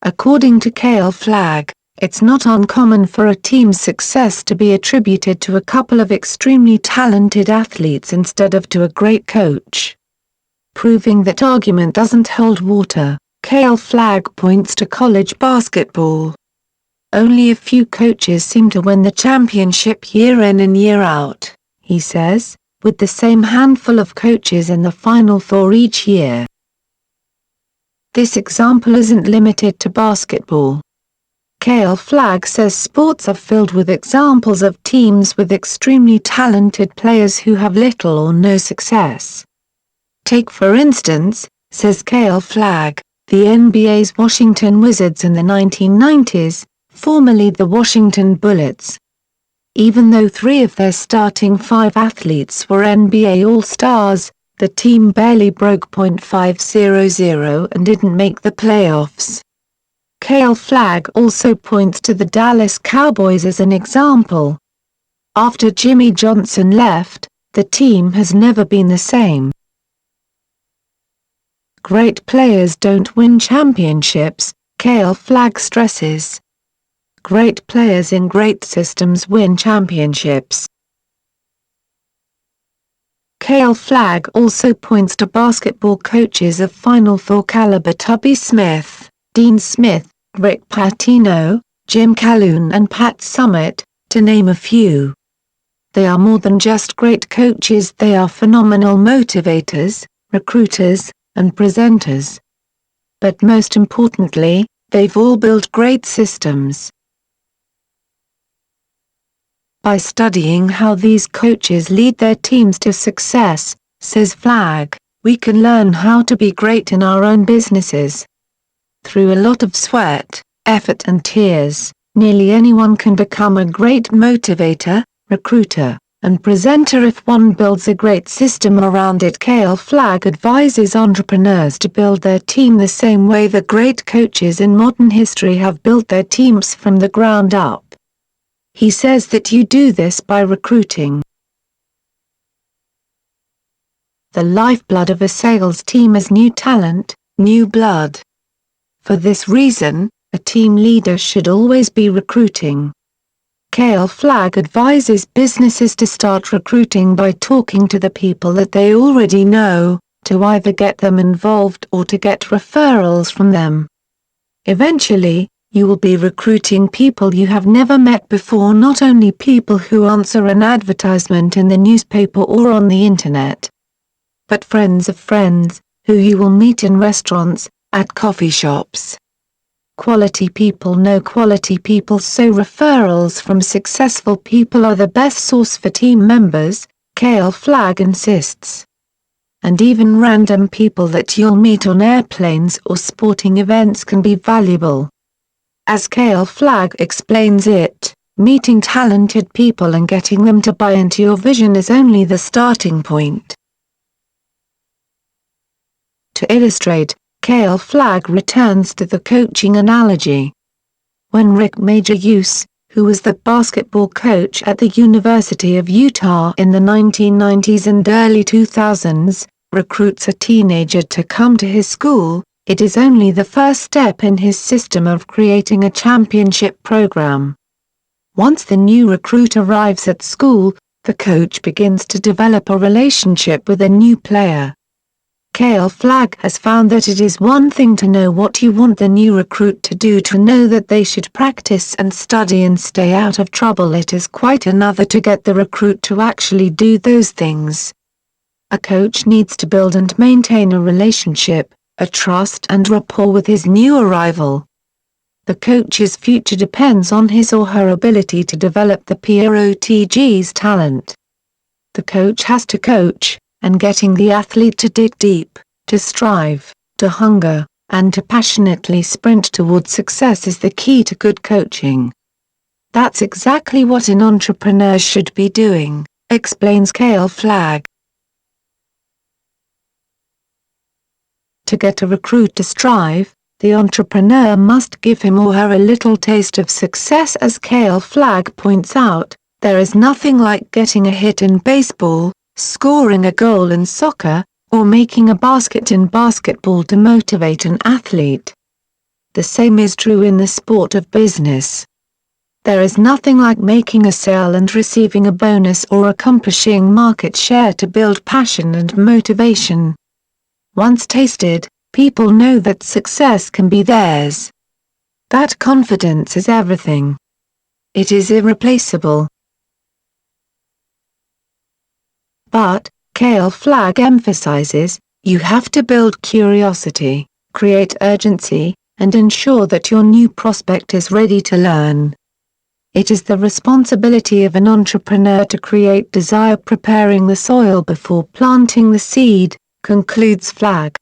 According to Kale Flagg, it's not uncommon for a team's success to be attributed to a couple of extremely talented athletes instead of to a great coach. Proving that argument doesn't hold water, Kale Flagg points to college basketball. Only a few coaches seem to win the championship year in and year out, he says, with the same handful of coaches in the Final Four each year. This example isn't limited to basketball. Kale Flagg says sports are filled with examples of teams with extremely talented players who have little or no success. Take for instance, says Kale Flagg, the NBA's Washington Wizards in the 1990s, formerly the Washington Bullets. Even though 3 of their starting 5 athletes were NBA All-Stars, the team barely broke .500 and didn't make the playoffs. Kale Flagg also points to the Dallas Cowboys as an example. After Jimmy Johnson left, the team has never been the same. Great players don't win championships, Kale Flagg stresses. Great players in great systems win championships. Kale Flagg also points to basketball coaches of Final Four caliber Tubby Smith, Dean Smith, Rick Pitino, Jim Calhoun and Pat Summitt, to name a few. They are more than just great coaches, they are phenomenal motivators, recruiters, and presenters. But most importantly, they've all built great systems. By studying how these coaches lead their teams to success, says Flagg, we can learn how to be great in our own businesses. Through a lot of sweat, effort and tears, nearly anyone can become a great motivator, recruiter, and presenter if one builds a great system around it. Kale Flagg advises entrepreneurs to build their team the same way the great coaches in modern history have built their teams from the ground up. He says that you do this by recruiting. The lifeblood of a sales team is new talent, new blood. For this reason, a team leader should always be recruiting. Kale Flagg advises businesses to start recruiting by talking to the people that they already know, to either get them involved or to get referrals from them. Eventually, you will be recruiting people you have never met before, not only people who answer an advertisement in the newspaper or on the internet, but friends of friends, who you will meet in restaurants, at coffee shops. Quality people know quality people, so referrals from successful people are the best source for team members, Kale Flagg insists. And even random people that you'll meet on airplanes or sporting events can be valuable. As Kale Flagg explains it, meeting talented people and getting them to buy into your vision is only the starting point. To illustrate, Kale Flagg returns to the coaching analogy. When Rick Major-Use, who was the basketball coach at the University of Utah in the 1990s and early 2000s, recruits a teenager to come to his school, it is only the first step in his system of creating a championship program. Once the new recruit arrives at school, the coach begins to develop a relationship with a new player. Kale Flagg has found that it is one thing to know what you want the new recruit to do, to know that they should practice and study and stay out of trouble. It is quite another to get the recruit to actually do those things. A coach needs to build and maintain a relationship, a trust and rapport with his new arrival. The coach's future depends on his or her ability to develop the PROTG's talent. The coach has to coach, and getting the athlete to dig deep, to strive, to hunger, and to passionately sprint towards success is the key to good coaching. That's exactly what an entrepreneur should be doing, explains Kale Flagg. To get a recruit to strive, the entrepreneur must give him or her a little taste of success. As Kale Flagg points out, there is nothing like getting a hit in baseball, scoring a goal in soccer, or making a basket in basketball to motivate an athlete. The same is true in the sport of business. There is nothing like making a sale and receiving a bonus or accomplishing market share to build passion and motivation. Once tasted, people know that success can be theirs. That confidence is everything. It is irreplaceable. But, Kale Flagg emphasizes, you have to build curiosity, create urgency, and ensure that your new prospect is ready to learn. It is the responsibility of an entrepreneur to create desire, preparing the soil before planting the seed, concludes Flagg.